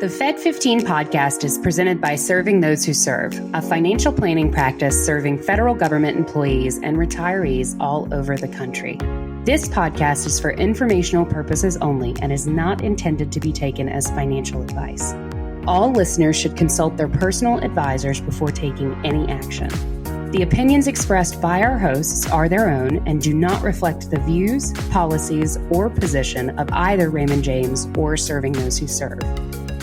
The Fed15 podcast is presented by Serving Those Who Serve, a financial planning practice serving federal government employees and retirees all over the country. This podcast is for informational purposes only and is not intended to be taken as financial advice. All listeners should consult their personal advisors before taking any action. The opinions expressed by our hosts are their own and do not reflect the views, policies, or position of either Raymond James or Serving Those Who Serve.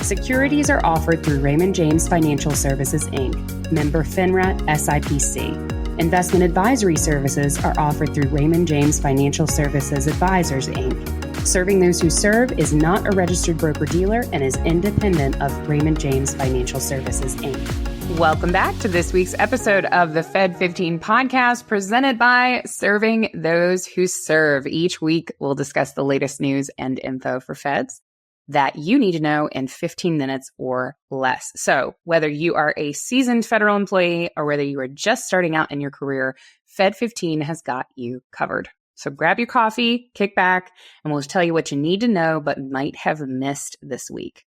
Securities are offered through Raymond James Financial Services, Inc., member FINRA SIPC. Investment advisory services are offered through Raymond James Financial Services Advisors, Inc. Serving Those Who Serve is not a registered broker-dealer and is independent of Raymond James Financial Services, Inc. Welcome back to this week's episode of the Fed15 podcast presented by Serving Those Who Serve. Each week, we'll discuss the latest news and info for Feds that you need to know in 15 minutes or less. So whether you are a seasoned federal employee or whether you are just starting out in your career, Fed15 has got you covered. So grab your coffee, kick back, and we'll tell you what you need to know but might have missed this week.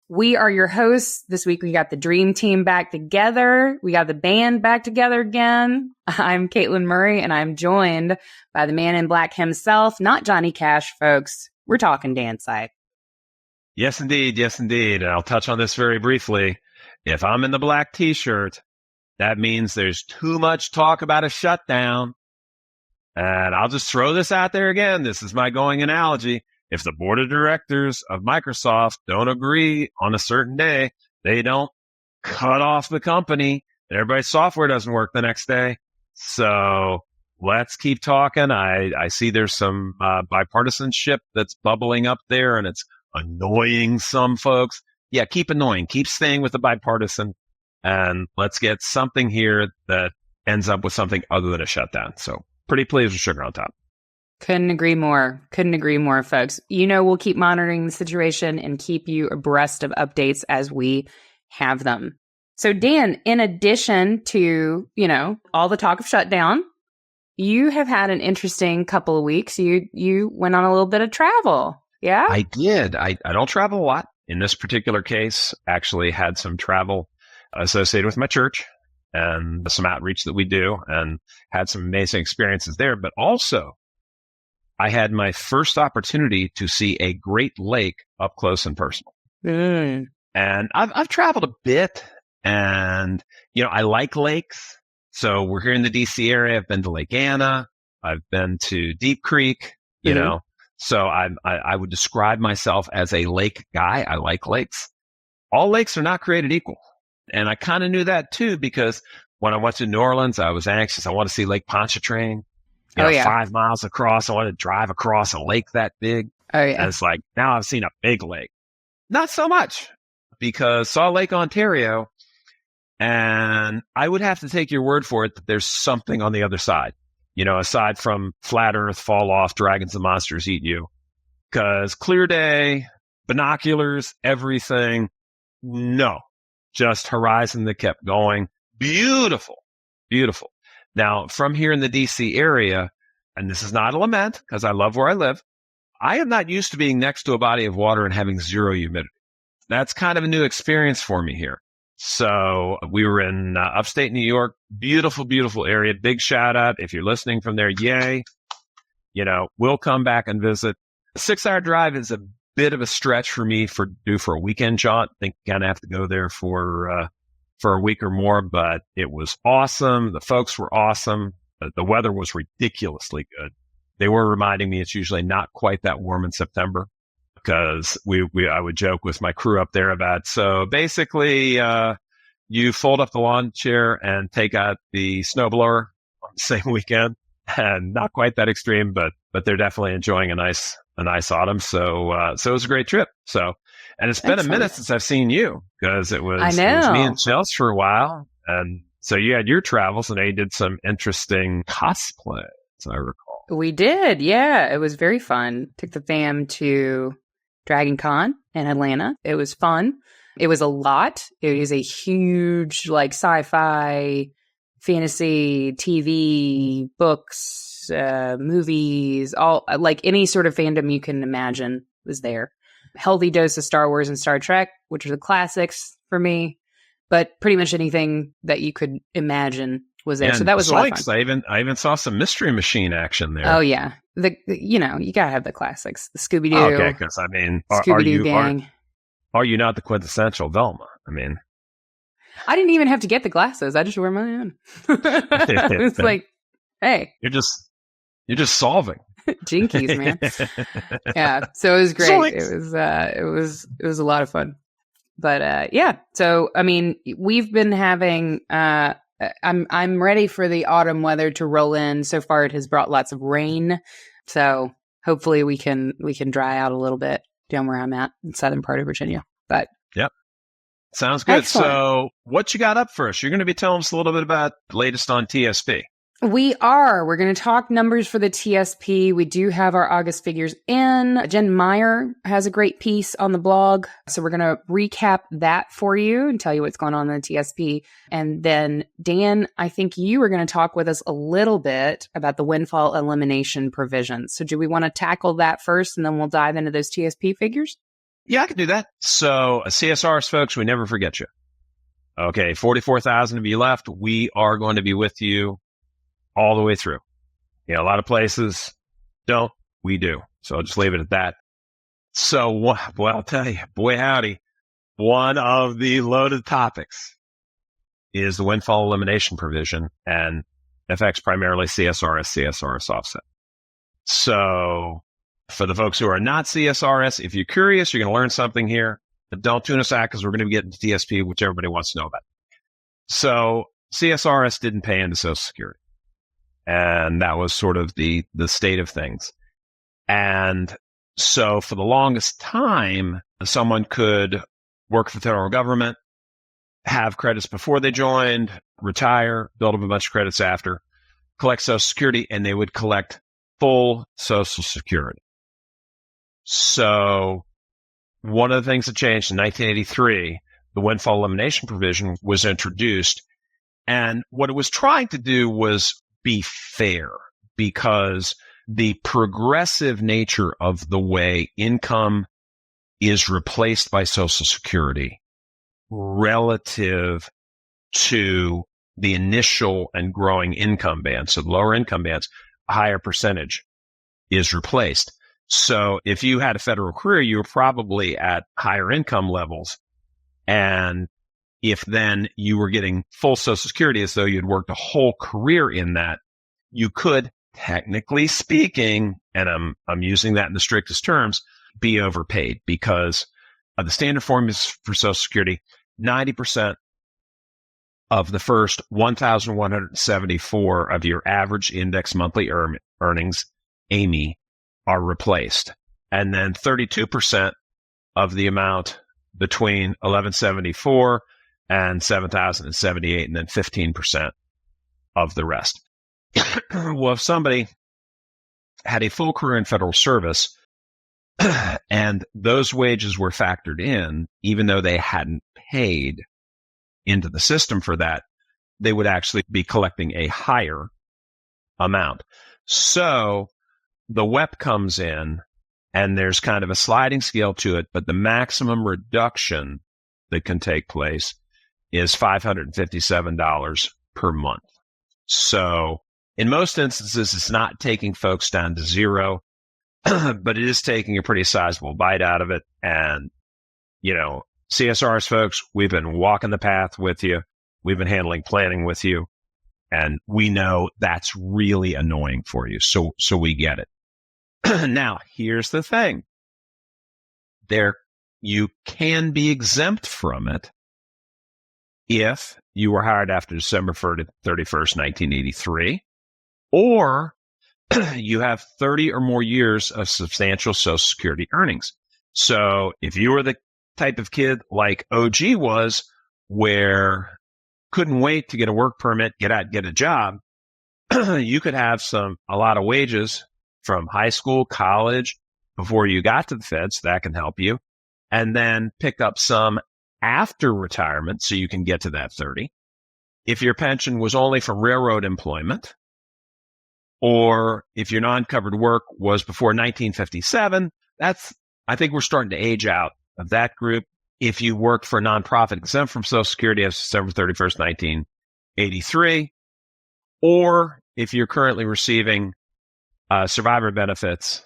We are your hosts. This week, we got the dream team back together. We got the band back together again. I'm Katelyn Murray, and I'm joined by the man in black himself, not Johnny Cash, folks. We're talking Dan Sipe. Yes, indeed. Yes, indeed. And I'll touch on this very briefly. If I'm in the black t-shirt, that means there's too much talk about a shutdown. And I'll just throw this out there again. This is my going analogy. If the board of directors of Microsoft don't agree on a certain day, they don't cut off the company and everybody's software doesn't work the next day. So let's keep talking. I see there's some bipartisanship that's bubbling up there and it's annoying some folks. Yeah, keep annoying. Keep staying with the bipartisan. And let's get something here that ends up with something other than a shutdown. So pretty pleased with sugar on top. Couldn't agree more. Couldn't agree more, folks. You know, we'll keep monitoring the situation and keep you abreast of updates as we have them. So Dan, in addition to, all the talk of shutdown, you have had an interesting couple of weeks. You went on a little bit of travel. Yeah, I did. I don't travel a lot. In this particular case, actually had some travel associated with my church and some outreach that we do and had some amazing experiences there. But also, I had my first opportunity to see a Great Lake up close and personal. Mm. And I've traveled a bit and, I like lakes. So we're here in the DC area. I've been to Lake Anna. I've been to Deep Creek, know. So I would describe myself as a lake guy. I like lakes. All lakes are not created equal. And I kind of knew that too, because when I went to New Orleans, I was anxious. I want to see Lake Pontchartrain, 5 miles across. I want to drive across a lake that big. Oh yeah. And it's like, now I've seen a big lake. Not so much, because saw Lake Ontario and I would have to take your word for it that there's something on the other side. Aside from flat earth, fall off, dragons and monsters eat you. Because clear day, binoculars, everything, no. Just horizon that kept going. Beautiful, beautiful. Now, from here in the DC area, and this is not a lament, because I love where I live, I am not used to being next to a body of water and having zero humidity. That's kind of a new experience for me here. So we were in upstate New York, beautiful, beautiful area. Big shout out. If you're listening from there, yay. We'll come back and visit. A 6-hour drive is a bit of a stretch for me for a weekend jaunt. I think kind of have to go there for a week or more, but it was awesome. The folks were awesome. The weather was ridiculously good. They were reminding me it's usually not quite that warm in September. Because I would joke with my crew up there about, so basically, you fold up the lawn chair and take out the snowblower on the same weekend, and not quite that extreme, but they're definitely enjoying a nice autumn. So it was a great trip. So, and it's been a minute since I've seen you, because it was me and Chelsea for a while. And so you had your travels and you did some interesting cosplay, as I recall. We did. Yeah. It was very fun. Took the fam to Dragon Con in Atlanta. It was fun. It was a lot. It is a huge, sci-fi, fantasy, TV, books, movies, all any sort of fandom you can imagine was there. healthy dose of Star Wars and Star Trek, which are the classics for me. But pretty much anything that you could imagine was there. And so that was a lot of fun. I even saw some Mystery Machine action there. Oh yeah, you gotta have the classics, the Scooby Doo. Okay, because I mean, Scooby Doo gang. Are you not the quintessential Velma? I mean, I didn't even have to get the glasses. I just wear my own. It's like, hey, you're just solving. Jinkies, man. Yeah, so it was great. Zoinks. It was a lot of fun. But yeah, so I mean, we've been having. I'm ready for the autumn weather to roll in. So far, it has brought lots of rain. So hopefully, we can dry out a little bit down where I'm at in southern part of Virginia. But yep, sounds good. Excellent. So what you got up for us? You're going to be telling us a little bit about the latest on TSP. We're going to talk numbers for the TSP. We do have our August figures in. Jen Meyer has a great piece on the blog. So we're going to recap that for you and tell you what's going on in the TSP. And then Dan, I think you were going to talk with us a little bit about the windfall elimination provisions. So do we want to tackle that first and then we'll dive into those TSP figures? Yeah, I can do that. So CSRS folks, we never forget you. Okay. 44,000 of you left. We are going to be with you all the way through. A lot of places don't. We do. So I'll just leave it at that. So, well, I'll tell you, boy, howdy. One of the loaded topics is the windfall elimination provision and affects primarily CSRS offset. So for the folks who are not CSRS, if you're curious, you're going to learn something here, but don't tune us out because we're going to be getting to TSP, which everybody wants to know about. So CSRS didn't pay into Social Security. And that was sort of the state of things. And so for the longest time, someone could work for the federal government, have credits before they joined, retire, build up a bunch of credits after, collect Social Security, and they would collect full Social Security. So one of the things that changed in 1983, the windfall elimination provision was introduced. And what it was trying to do was be fair, because the progressive nature of the way income is replaced by Social Security relative to the initial and growing income bands. So the lower income bands, a higher percentage is replaced. So if you had a federal career, you were probably at higher income levels. And if then you were getting full Social Security as though you'd worked a whole career in that, you could, technically speaking, and I'm using that in the strictest terms, be overpaid, because of the standard formulas for Social Security, 90% of the first 1,174 of your average index monthly earnings, AMI, are replaced. And then 32% of the amount between 1,174 and 7,078, and then 15% of the rest. Well, if somebody had a full career in federal service and those wages were factored in, even though they hadn't paid into the system for that, they would actually be collecting a higher amount. So the WEP comes in and there's kind of a sliding scale to it, but the maximum reduction that can take place is $557 per month. So in most instances, it's not taking folks down to zero, but it is taking a pretty sizable bite out of it. And, CSRS folks, we've been walking the path with you. We've been handling planning with you. And we know that's really annoying for you. So we get it. Now, here's the thing. You can be exempt from it if you were hired after December 31st, 1983, or you have 30 or more years of substantial Social Security earnings. So if you were the type of kid like OG was, where couldn't wait to get a work permit, get out, get a job, you could have a lot of wages from high school, college, before you got to the Fed, so that can help you, and then pick up some after retirement so you can get to that 30. If your pension was only from railroad employment, or if your non-covered work was before 1957, that's I think we're starting to age out of that group. If you worked for a nonprofit exempt from Social Security as December 31st, 1983, or if you're currently receiving survivor benefits,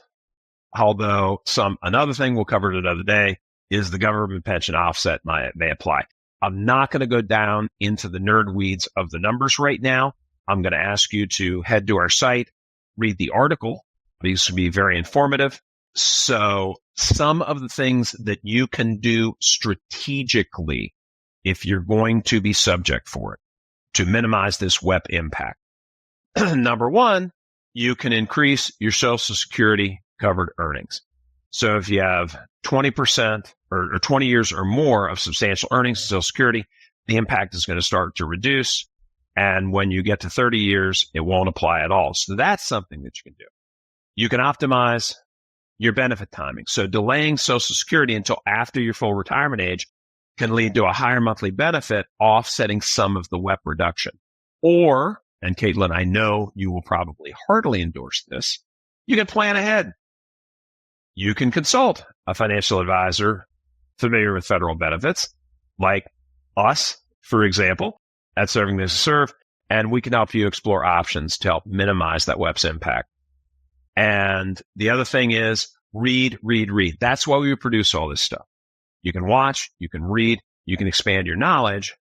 although another thing we'll cover it another day is the government pension offset may apply. I'm not going to go down into the nerd weeds of the numbers right now. I'm going to ask you to head to our site, read the article. These will be very informative. So some of the things that you can do strategically if you're going to be subject for it to minimize this WEP impact. Number one, you can increase your Social Security covered earnings. So if you have 20% or 20 years or more of substantial earnings in Social Security, the impact is going to start to reduce. And when you get to 30 years, it won't apply at all. So that's something that you can do. You can optimize your benefit timing. So delaying Social Security until after your full retirement age can lead to a higher monthly benefit, offsetting some of the WEP reduction. Or, and Katelyn, I know you will probably heartily endorse this, you can plan ahead. You can consult a financial advisor familiar with federal benefits, like us, for example, at Serving Those Who Serve, and we can help you explore options to help minimize that WEP's impact. And the other thing is read. That's why we produce all this stuff. You can watch, you can read, you can expand your knowledge.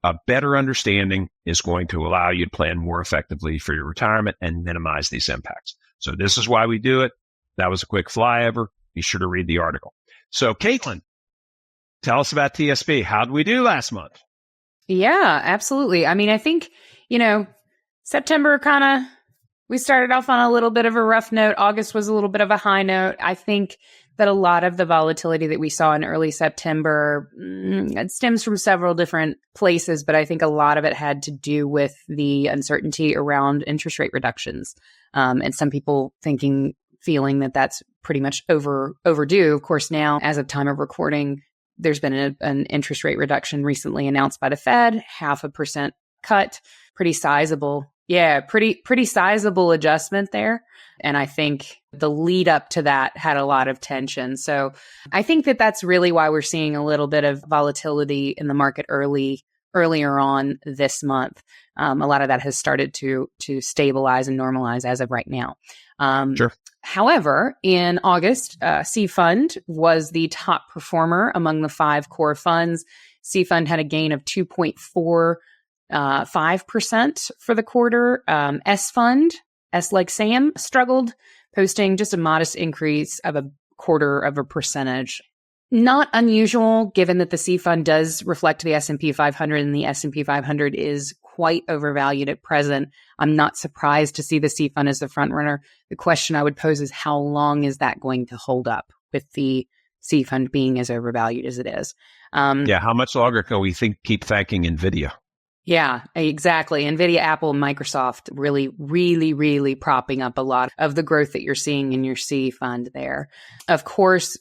A better understanding is going to allow you to plan more effectively for your retirement and minimize these impacts. So this is why we do it. That was a quick flyover. Be sure to read the article. So Katelyn, tell us about TSP. How did we do last month? Yeah, absolutely. I mean, I think, September we started off on a little bit of a rough note. August was a little bit of a high note. I think that a lot of the volatility that we saw in early September, it stems from several different places, but I think a lot of it had to do with the uncertainty around interest rate reductions. And some people feeling that that's pretty much overdue. Of course, now, as of time of recording, there's been an interest rate reduction recently announced by the Fed, 0.5% cut, pretty sizable. Yeah, pretty sizable adjustment there. And I think the lead up to that had a lot of tension. So I think that that's really why we're seeing a little bit of volatility in the market earlier on this month. A lot of that has started to stabilize and normalize as of right now. Sure. However, in August, C Fund was the top performer among the 5 core funds. C Fund had a gain of 2.45% for the quarter. S Fund, S like Sam, struggled, posting just a modest increase of 0.25%. Not unusual, given that the C Fund does reflect the S&P 500, and the S&P 500 is quite overvalued at present. I'm not surprised to see the C Fund as the front runner. The question I would pose is, how long is that going to hold up with the C Fund being as overvalued as it is? How much longer can we keep thanking NVIDIA? Yeah, exactly. NVIDIA, Apple, and Microsoft really propping up a lot of the growth that you're seeing in your C Fund there. Of course,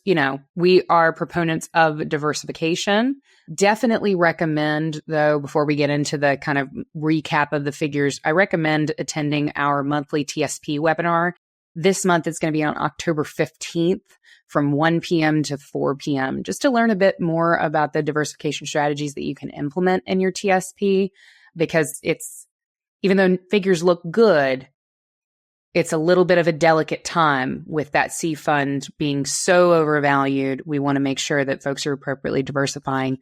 we are proponents of diversification. Definitely recommend, though, before we get into the kind of recap of the figures, I recommend attending our monthly TSP webinar. This month, it's going to be on October 15th from 1 p.m. to 4 p.m. just to learn a bit more about the diversification strategies that you can implement in your TSP, because even though figures look good, it's a little bit of a delicate time with that C Fund being so overvalued. We want to make sure that folks are appropriately diversifying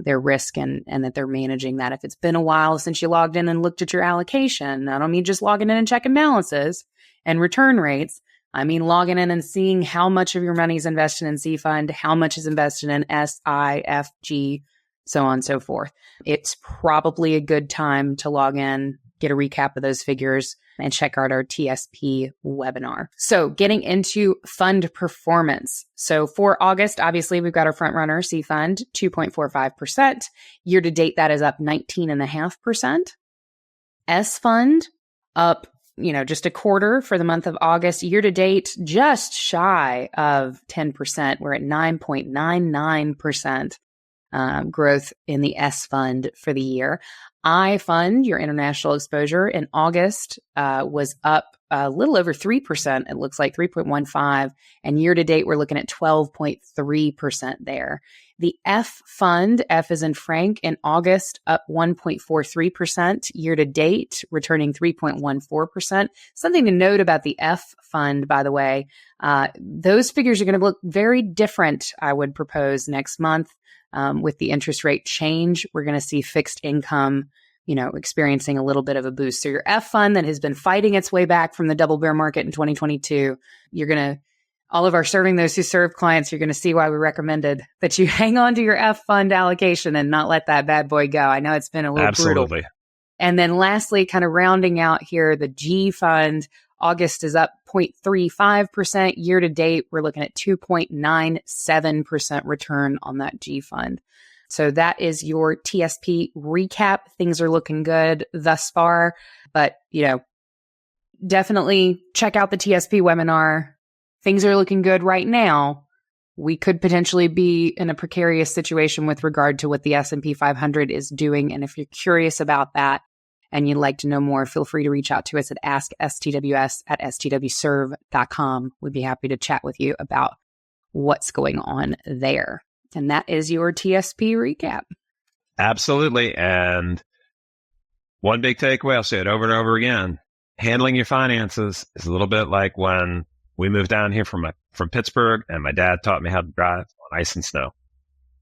their risk and that they're managing that. If it's been a while since you logged in and looked at your allocation, I don't mean just logging in and checking balances and return rates. I mean logging in and seeing how much of your money is invested in C Fund, how much is invested in S, I, F, G, so on and so forth. It's probably a good time to log in, get a recap of those figures, and check out our TSP webinar. So getting into fund performance. So for August, obviously, we've got our front runner, C Fund, 2.45%. Year to date, that is up 19.5%. S Fund, up just a quarter for the month of August. Year to date, just shy of 10%. We're at 9.99% growth in the S Fund for the year. I Fund, your international exposure, in August was up a little over 3%. It looks like 3.15. And year to date, we're looking at 12.3% there. The F fund, F is in Frank, in August, up 1.43% year to date, returning 3.14%. Something to note about the F fund, by the way, those figures are going to look very different, I would propose, next month. With the interest rate change, we're going to see fixed income, experiencing a little bit of a boost. So your F fund that has been fighting its way back from the double bear market in 2022, all of our Serving Those Who Serve clients, you're going to see why we recommended that you hang on to your F fund allocation and not let that bad boy go. I know it's been a little brutal. And then lastly, kind of rounding out here, the G fund, August is up 0.35%. Year to date, we're looking at 2.97% return on that G fund. So that is your TSP recap. Things are looking good thus far, but definitely check out the TSP webinar. Things are looking good right now. We could potentially be in a precarious situation with regard to what the S&P 500 is doing. And if you're curious about that and you'd like to know more, feel free to reach out to us at askstws@stwserve.com. We'd be happy to chat with you about what's going on there. And that is your TSP recap. Absolutely. And one big takeaway, I'll say it over and over again, handling your finances is a little bit like when we moved down here from Pittsburgh, and my dad taught me how to drive on ice and snow.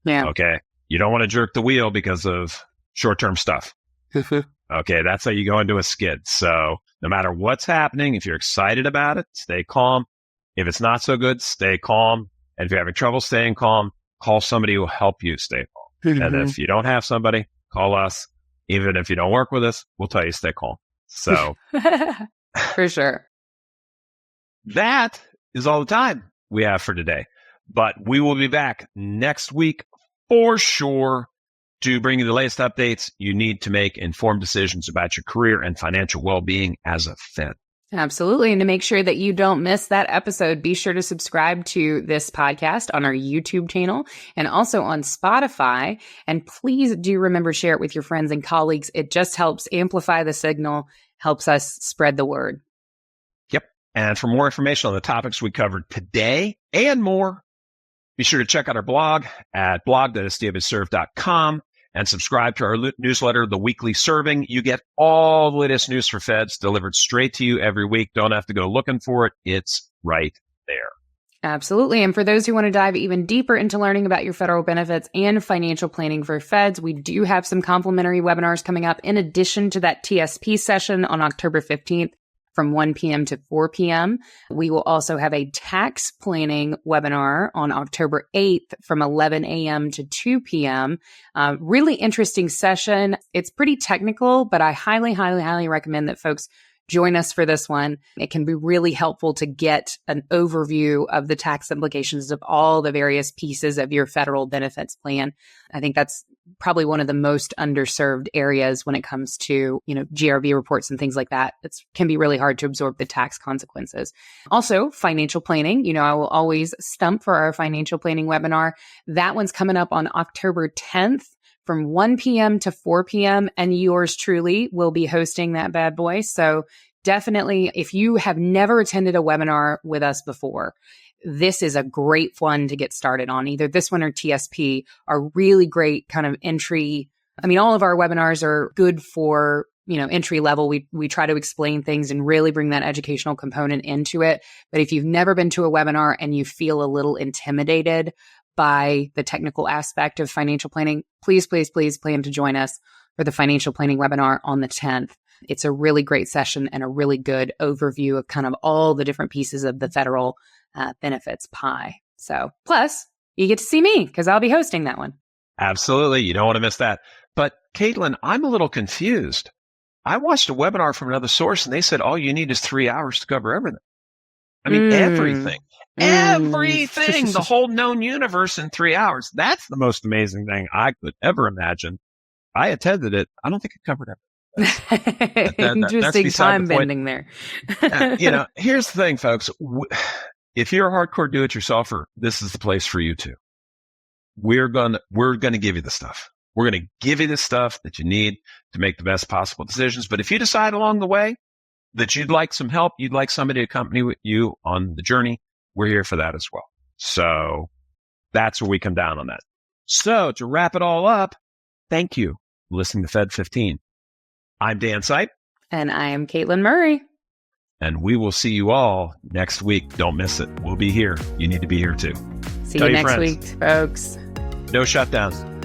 Yeah. Okay. You don't want to jerk the wheel because of short-term stuff. Okay. That's how you go into a skid. So no matter what's happening, if you're excited about it, stay calm. If it's not so good, stay calm. And if you're having trouble staying calm, call somebody who will help you stay calm. And if you don't have somebody, call us. Even if you don't work with us, we'll tell you stay calm. So for sure. That is all the time we have for today. But we will be back next week for sure to bring you the latest updates you need to make informed decisions about your career and financial well-being as a Fed. Absolutely. And to make sure that you don't miss that episode, be sure to subscribe to this podcast on our YouTube channel and also on Spotify. And please do remember to share it with your friends and colleagues. It just helps amplify the signal, helps us spread the word. And for more information on the topics we covered today and more, be sure to check out our blog at blog.stwserve.com and subscribe to our newsletter, The Weekly Serving. You get all the latest news for Feds delivered straight to you every week. Don't have to go looking for it. It's right there. Absolutely. And for those who want to dive even deeper into learning about your federal benefits and financial planning for Feds, we do have some complimentary webinars coming up in addition to that TSP session on October 15th. From 1 p.m. to 4 p.m. We will also have a tax planning webinar on October 8th from 11 a.m. to 2 p.m. Really interesting session. It's pretty technical, but I highly, highly, highly recommend that folks join us for this one. It can be really helpful to get an overview of the tax implications of all the various pieces of your federal benefits plan. I think that's probably one of the most underserved areas when it comes to, GRV reports and things like that. It can be really hard to absorb the tax consequences. Also, financial planning. I will always stump for our financial planning webinar. That one's coming up on October 10th. From 1 p.m. to 4 p.m. and yours truly will be hosting that bad boy. So definitely, if you have never attended a webinar with us before, this is a great one to get started on. Either this one or TSP are really great kind of entry. All of our webinars are good for, entry level. We try to explain things and really bring that educational component into it. But if you've never been to a webinar and you feel a little intimidated by the technical aspect of financial planning, please, please, please plan to join us for the financial planning webinar on the 10th. It's a really great session and a really good overview of kind of all the different pieces of the federal benefits pie. So plus you get to see me because I'll be hosting that one. Absolutely. You don't want to miss that. But Katelyn, I'm a little confused. I watched a webinar from another source and they said all you need is 3 hours to cover everything. Everything. Everything, the whole known universe in 3 hours. That's the most amazing thing I could ever imagine. I attended it. I don't think it covered everything. Interesting time bending there. Here's the thing, folks. If you're a hardcore do-it-yourselfer, this is the place for you too. We're going to give you the stuff. We're going to give you the stuff that you need to make the best possible decisions. But if you decide along the way that you'd like some help, you'd like somebody to accompany with you on the journey, we're here for that as well. So that's where we come down on that. So to wrap it all up, thank you for listening to Fed15. I'm Dan Sipe. And I am Katelyn Murray. And we will see you all next week. Don't miss it. We'll be here. You need to be here too. See you next week, folks. No shutdowns.